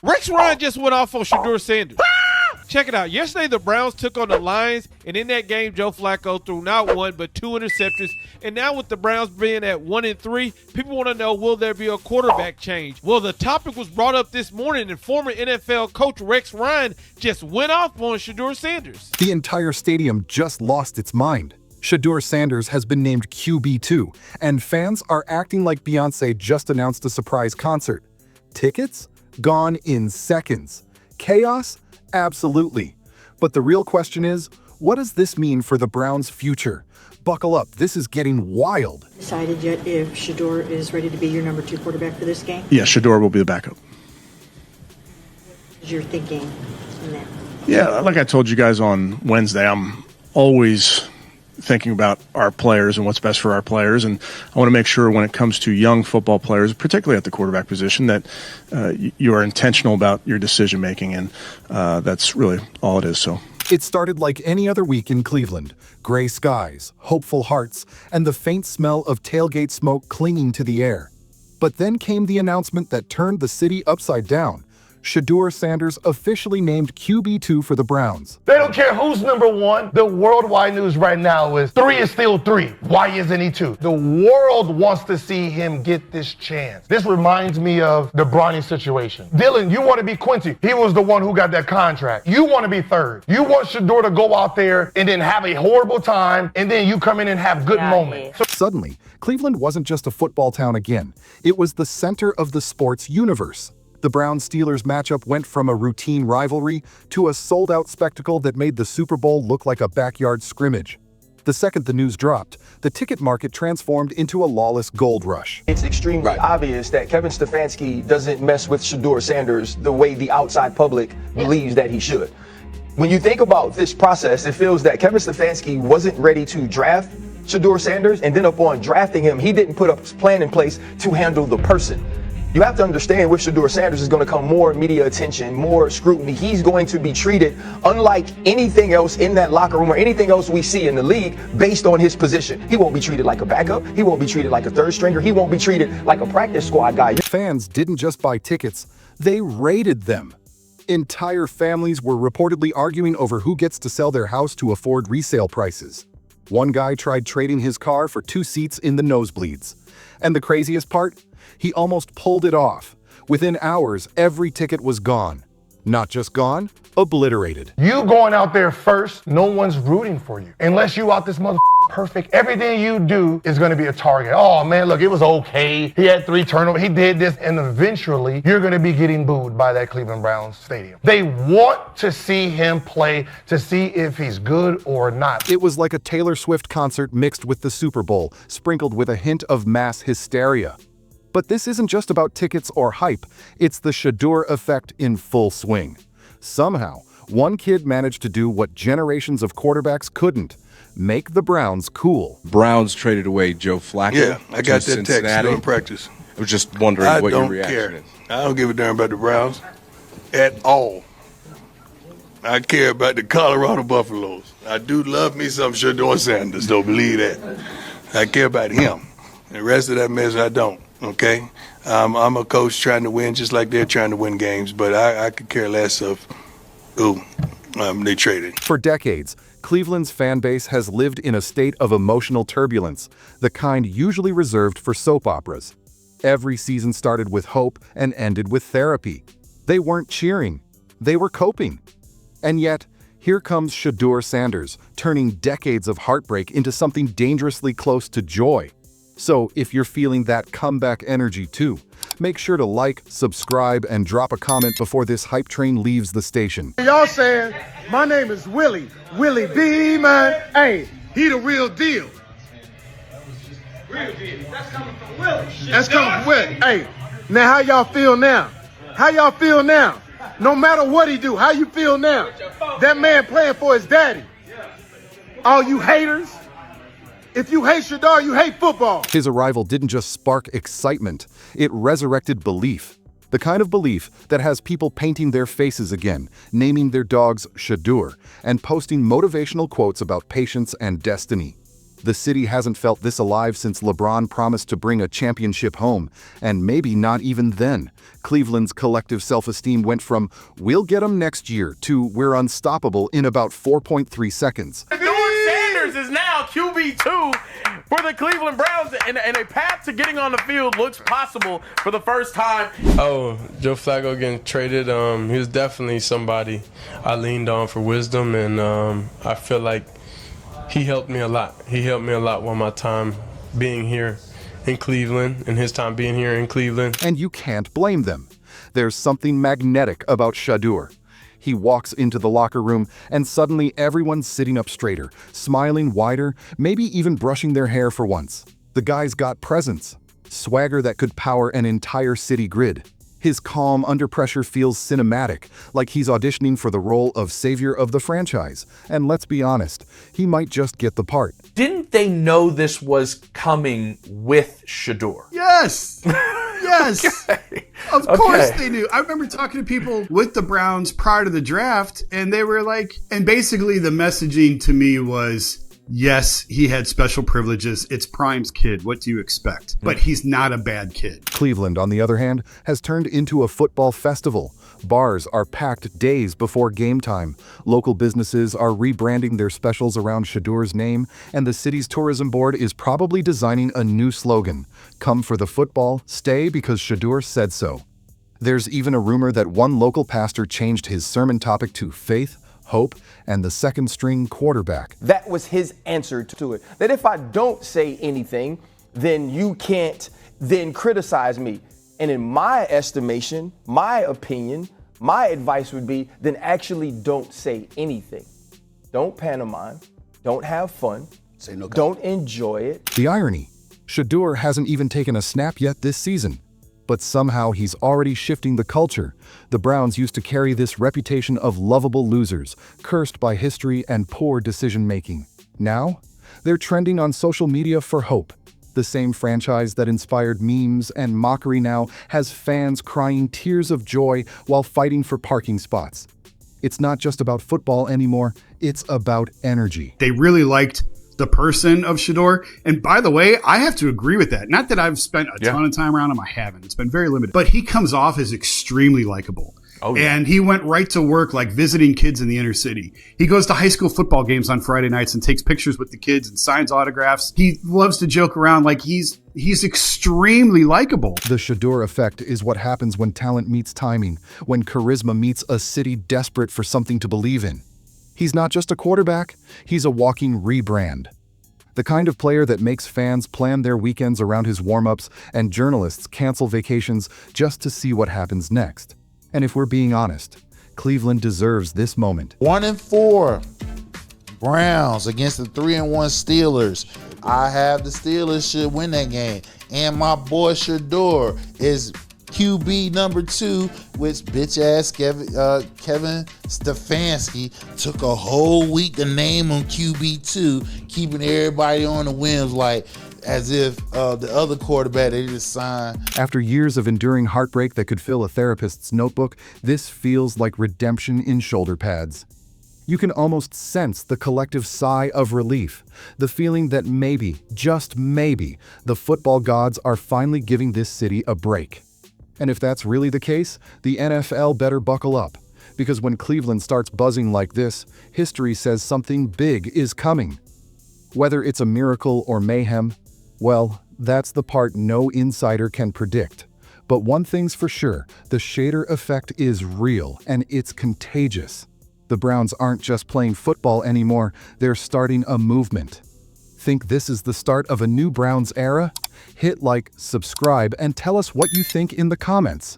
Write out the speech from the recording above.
Rex Ryan just went off on Shedeur Sanders. Check it out. Yesterday, the Browns took on the Lions, and in that game, Joe Flacco threw not one but two interceptions. And now with the Browns being at 1-3, people want to know, will there be a quarterback change? Well, the topic was brought up this morning, and former NFL coach Rex Ryan just went off on Shedeur Sanders. The entire stadium just lost its mind. Shedeur Sanders has been named QB2, and fans are acting like Beyoncé just announced a surprise concert. Tickets? Gone in seconds. Chaos? Absolutely. But the real question is, what does this mean for the Browns' future? Buckle up, this is getting wild. Decided yet if Shedeur is ready to be your number 2 quarterback for this game? Yeah, Shedeur will be the backup. You're thinking in that? Yeah, like I told you guys on Wednesday, I'm always thinking about our players and what's best for our players, and I want to make sure when it comes to young football players, particularly at the quarterback position, that you are intentional about your decision making, and that's really all it is. So it started like any other week in Cleveland. Gray skies, hopeful hearts, and the faint smell of tailgate smoke clinging to the air. But then came the announcement that turned the city upside down. Shedeur Sanders officially named QB2 for the Browns. They don't care who's number 1. The worldwide news right now is 3 is still 3. Why isn't he 2? The world wants to see him get this chance. This reminds me of the Bronny situation. Dylan, you want to be Quincy. He was the one who got that contract. You want to be 3rd. You want Shedeur to go out there and then have a horrible time, and then you come in and have good moments. Suddenly, Cleveland wasn't just a football town again. It was the center of the sports universe. The Browns-Steelers matchup went from a routine rivalry to a sold-out spectacle that made the Super Bowl look like a backyard scrimmage. The second the news dropped, the ticket market transformed into a lawless gold rush. It's extremely obvious that Kevin Stefanski doesn't mess with Shedeur Sanders the way the outside public believes that he should. When you think about this process, it feels that Kevin Stefanski wasn't ready to draft Shedeur Sanders, and then upon drafting him, he didn't put a plan in place to handle the person. You have to understand with Shedeur Sanders is going to come more media attention, more scrutiny. He's going to be treated unlike anything else in that locker room or anything else we see in the league based on his position. He won't be treated like a backup. He won't be treated like a 3rd stringer. He won't be treated like a practice squad guy. Fans didn't just buy tickets, they raided them. Entire families were reportedly arguing over who gets to sell their house to afford resale prices. One guy tried trading his car for 2 seats in the nosebleeds. And the craziest part? He almost pulled it off. Within hours, every ticket was gone. Not just gone, obliterated. You going out there first, no one's rooting for you. Unless you out this mother perfect, everything you do is going to be a target. Oh man, look, it was okay. He had 3 turnovers, he did this, and eventually you're going to be getting booed by that Cleveland Browns stadium. They want to see him play to see if he's good or not. It was like a Taylor Swift concert mixed with the Super Bowl, sprinkled with a hint of mass hysteria. But this isn't just about tickets or hype, it's the Shedeur Effect in full swing. Somehow, one kid managed to do what generations of quarterbacks couldn't: make the Browns cool. Browns traded away Joe Flacco. Yeah, I got that text during practice. I was just wondering what your reaction is. I don't give a damn about the Browns at all. I care about the Colorado Buffaloes. I do love me some Shedeur Sanders, don't believe that. I care about him. The rest of that mess, I don't. Okay, I'm a coach trying to win, just like they're trying to win games. But I could care less of who they traded. For decades, Cleveland's fan base has lived in a state of emotional turbulence, the kind usually reserved for soap operas. Every season started with hope and ended with therapy. They weren't cheering, they were coping. And yet, here comes Shedeur Sanders, turning decades of heartbreak into something dangerously close to joy. So if you're feeling that comeback energy too, make sure to like, subscribe, and drop a comment before this hype train leaves the station. Y'all saying, my name is Willie B, man. Hey, he the real deal. Real deal. That's coming from Willie. That's coming from Willie. Hey, now how y'all feel now? How y'all feel now? No matter what he do, how you feel now? That man playing for his daddy. All you haters, if you hate Shedeur, you hate football. His arrival didn't just spark excitement, it resurrected belief. The kind of belief that has people painting their faces again, naming their dogs Shedeur, and posting motivational quotes about patience and destiny. The city hasn't felt this alive since LeBron promised to bring a championship home, and maybe not even then. Cleveland's collective self-esteem went from "we'll get 'em next year" to "we're unstoppable" in about 4.3 seconds. Shedeur Sanders is now QB2 for the Cleveland Browns, and a path to getting on the field looks possible for the first time. Oh, Joe Flacco getting traded, he was definitely somebody I leaned on for wisdom, and I feel like he helped me a lot. He helped me a lot while my time being here in Cleveland and his time being here in Cleveland. And you can't blame them. There's something magnetic about Shedeur. He walks into the locker room and suddenly everyone's sitting up straighter, smiling wider, maybe even brushing their hair for once. The guy's got presence, swagger that could power an entire city grid. His calm under pressure feels cinematic, like he's auditioning for the role of savior of the franchise. And let's be honest, he might just get the part. Didn't they know this was coming with Shedeur? Yes! Yes! Okay. Of course they knew. I remember talking to people with the Browns prior to the draft, and they were like, and basically the messaging to me was, yes, he had special privileges. It's Prime's kid. What do you expect? But he's not a bad kid. Cleveland, on the other hand, has turned into a football festival. Bars are packed days before game time. Local businesses are rebranding their specials around Shedeur's name, and the city's tourism board is probably designing a new slogan: "Come for the football, stay because Shedeur said so." There's even a rumor that one local pastor changed his sermon topic to faith, hope, and the second-string quarterback. That was his answer to it. That if I don't say anything, then you can't then criticize me. And in my estimation, my opinion, my advice would be, then actually don't say anything. Don't pantomime. Don't have fun. Say no. Don't enjoy it. The irony, Shedeur hasn't even taken a snap yet this season. But somehow he's already shifting the culture. The Browns used to carry this reputation of lovable losers, cursed by history and poor decision-making. Now, they're trending on social media for hope. The same franchise that inspired memes and mockery now has fans crying tears of joy while fighting for parking spots. It's not just about football anymore, it's about energy. They really liked the person of Shedeur. And by the way, I have to agree with that. Not that I've spent a ton of time around him, I haven't. It's been very limited. But he comes off as extremely likable. Oh, yeah. And he went right to work, like visiting kids in the inner city. He goes to high school football games on Friday nights and takes pictures with the kids and signs autographs. He loves to joke around. Like he's extremely likable. The Shedeur Effect is what happens when talent meets timing, when charisma meets a city desperate for something to believe in. He's not just a quarterback, he's a walking rebrand. The kind of player that makes fans plan their weekends around his warm-ups and journalists cancel vacations just to see what happens next. And if we're being honest, Cleveland deserves this moment. 1-4 Browns against the 3-1 Steelers. I have the Steelers should win that game. And my boy Shedeur is QB number 2, which bitch-ass Kevin Stefanski took a whole week to name him QB2, keeping everybody on the whims like as if the other quarterback they just signed. After years of enduring heartbreak that could fill a therapist's notebook, this feels like redemption in shoulder pads. You can almost sense the collective sigh of relief, the feeling that maybe, just maybe, the football gods are finally giving this city a break. And if that's really the case, the NFL better buckle up, because when Cleveland starts buzzing like this, history says something big is coming. Whether it's a miracle or mayhem, well, that's the part no insider can predict. But one thing's for sure, the Shedeur Effect is real and it's contagious. The Browns aren't just playing football anymore, they're starting a movement. Think this is the start of a new Browns era? Hit like, subscribe, and tell us what you think in the comments.